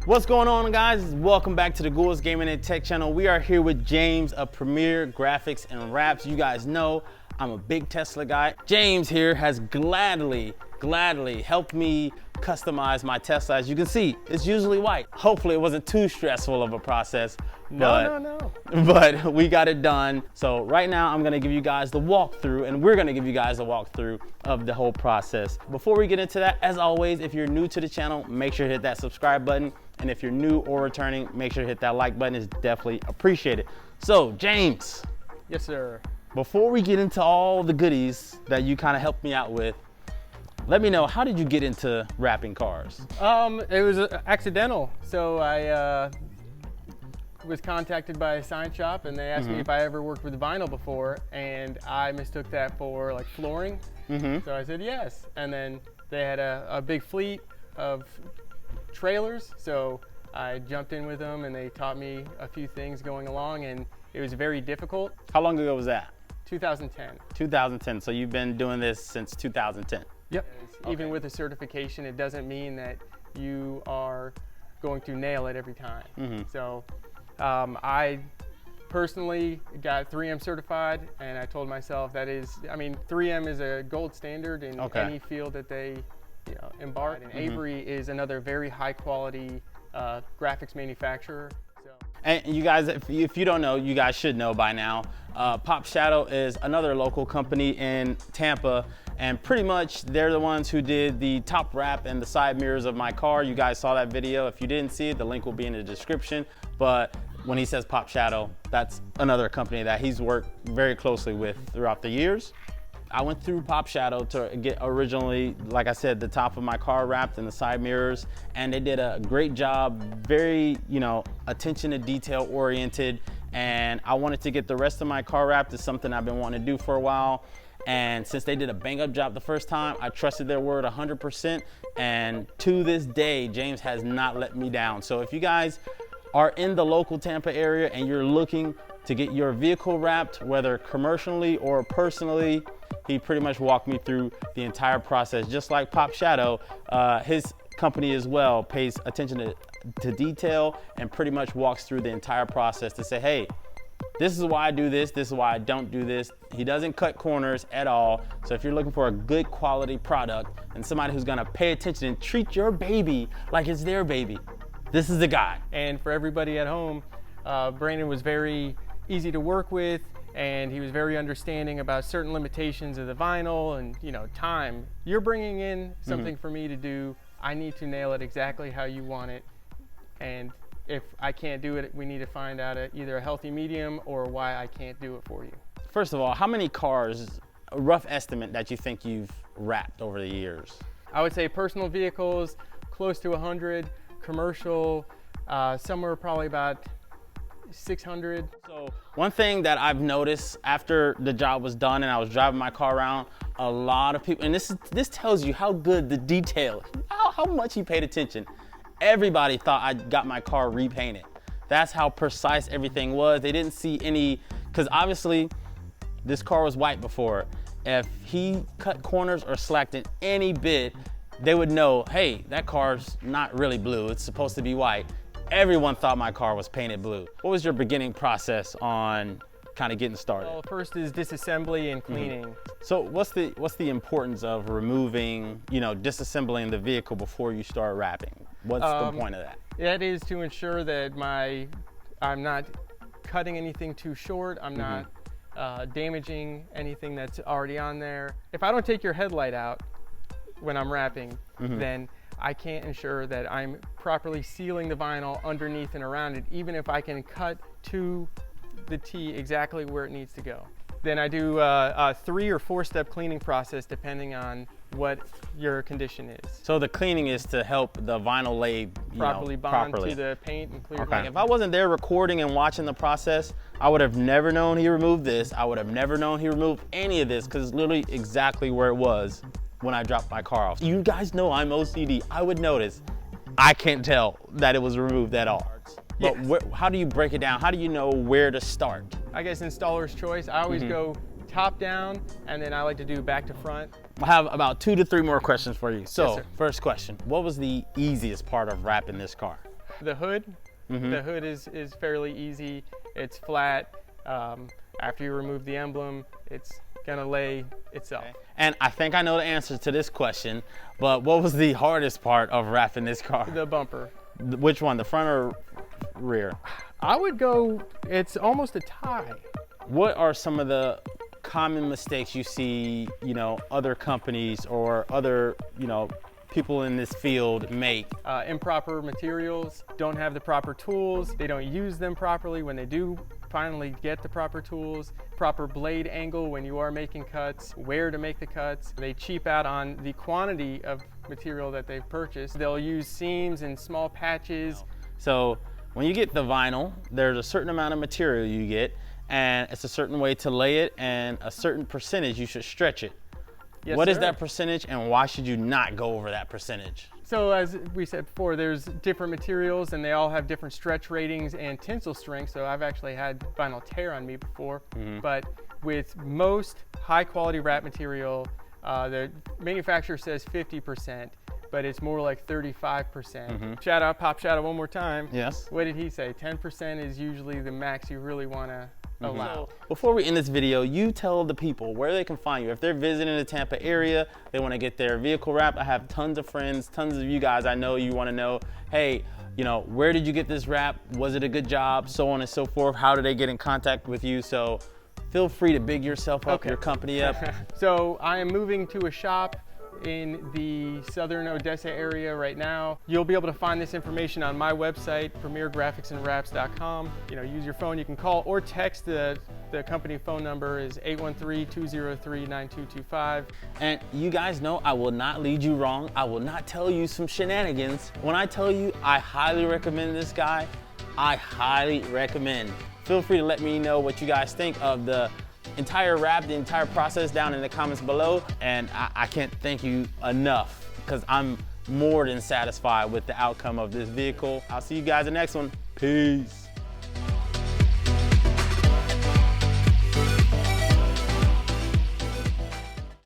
What's going on, guys? Welcome back to the Ghouls Gaming and Tech channel. We are here with James of Premier Graphics and Wraps. You guys know I'm a big Tesla guy. James here has gladly helped me customize my Tesla. As you can see, it's usually white. Hopefully it wasn't too stressful of a process. No. But we got it done. So right now I'm gonna give you guys the walkthrough, and we're gonna give you guys a walkthrough of the whole process. Before we get into that, as always, if you're new to the channel, make sure to hit that subscribe button. And if you're new or returning, make sure to hit that like button. It's definitely appreciated. So James. Yes, sir. Before we get into all the goodies that you kind of helped me out with, let me know, how did you get into wrapping cars? It was accidental. So I was contacted by a sign shop, and they asked me if I ever worked with vinyl before, and I mistook that for like flooring. So I said yes, and then they had a big fleet of trailers, so I jumped in with them, and they taught me a few things going along, and it was very difficult. How long ago was that? 2010. 2010. So you've been doing this since 2010. Yep. Even with a certification, it doesn't mean that you are going to nail it every time. So I personally got 3M certified, and I told myself that is, 3M is a gold standard in any field that they embark. And Avery is another very high quality graphics manufacturer. And you guys, if you don't know, you guys should know by now. Pop Shadow is another local company in Tampa, and pretty much they're the ones who did the top wrap and the side mirrors of my car. You guys saw that video. If you didn't see it, the link will be in the description. But when he says Pop Shadow, that's another company that he's worked very closely with throughout the years. I went through Pop Shadow to get originally, like I said, the top of my car wrapped and the side mirrors, and they did a great job, very, attention to detail oriented, and I wanted to get the rest of my car wrapped. It's something I've been wanting to do for a while, and since they did a bang up job the first time, I trusted their word 100%, and to this day, James has not let me down. So if you guys are in the local Tampa area and you're looking to get your vehicle wrapped, whether commercially or personally, he pretty much walked me through the entire process. Just like Pop Shadow, his company as well pays attention to detail and pretty much walks through the entire process to say, hey, this is why I do this is why I don't do this. He doesn't cut corners at all. So if you're looking for a good quality product and somebody who's gonna pay attention and treat your baby like it's their baby, this is the guy. And for everybody at home, Brandon was very easy to work with, and he was very understanding about certain limitations of the vinyl and time. You're bringing in something for me to do. I need to nail it exactly how you want it, and if I can't do it, we need to find out either a healthy medium or why I can't do it for you. First of all, how many cars, a rough estimate, that you think you've wrapped over the years? I would say personal vehicles, close to 100, commercial, somewhere probably about 600. So one thing that I've noticed after the job was done and I was driving my car around, a lot of people, and this tells you how good the detail, how much he paid attention. Everybody thought I got my car repainted. That's how precise everything was. They didn't see any, because obviously this car was white before. If he cut corners or slacked it any bit, they would know, hey, that car's not really blue. It's supposed to be white. Everyone thought my car was painted blue. What was your beginning process on kind of getting started? Well, first is disassembly and cleaning. So what's the importance of removing, disassembling the vehicle before you start wrapping? What's the point of that? That is to ensure that I'm not cutting anything too short. I'm not damaging anything that's already on there. If I don't take your headlight out when I'm wrapping, then I can't ensure that I'm properly sealing the vinyl underneath and around it, even if I can cut to the T exactly where it needs to go. Then I do a 3 or 4 step cleaning process depending on what your condition is. So the cleaning is to help the vinyl lay properly bond to the paint and clear. Okay. If I wasn't there recording and watching the process, I would have never known he removed this. I would have never known he removed any of this, because it's literally exactly where it was when I dropped my car off. You guys know I'm OCD. I would notice. I can't tell that it was removed at all. But yes. How do you break it down? How do you know where to start? I guess installer's choice. I always go top down, and then I like to do back to front. I have about 2 to 3 more questions for you. So, yes, first question, what was the easiest part of wrapping this car? The hood, the hood is fairly easy. It's flat. After you remove the emblem, it's gonna lay itself. Okay. And I think I know the answer to this question, but what was the hardest part of wrapping this car? The bumper. Which one, the front or rear? I would go, it's almost a tie. What are some of the common mistakes you see, other companies or other, people in this field make? Improper materials, don't have the proper tools, they don't use them properly when they do finally get the proper tools, proper blade angle when you are making cuts, where to make the cuts. They cheap out on the quantity of material that they've purchased. They'll use seams and small patches. So when you get the vinyl, there's a certain amount of material you get, and it's a certain way to lay it and a certain percentage you should stretch it. Yes, what is sir. that percentage, and why should you not go over that percentage? So as we said before, there's different materials and they all have different stretch ratings and tensile strength. So I've actually had vinyl tear on me before, but with most high quality wrap material, the manufacturer says 50%, but it's more like 35%. Shout out Pop Shadow one more time. Yes. What did he say? 10% is usually the max you really want to allow. Before we end this video, you tell the people where they can find you. If they're visiting the Tampa area, they want to get their vehicle wrapped. I have tons of friends, tons of you guys I know, you want to know, hey, where did you get this wrap? Was it a good job? So on and so forth. How do they get in contact with you? So feel free to big yourself up, your company up. So I am moving to a shop in the southern Odessa area right now. You'll be able to find this information on my website, premiergraphicsanwraps.com. Use your phone, you can call or text. The company phone number is 813-203-9225. And you guys know I will not lead you wrong. I will not tell you some shenanigans. When I tell you I highly recommend this guy, I highly recommend. Feel free to let me know what you guys think of the entire wrap, the entire process down in the comments below. And I can't thank you enough because I'm more than satisfied with the outcome of this vehicle. I'll see you guys in the next one. Peace.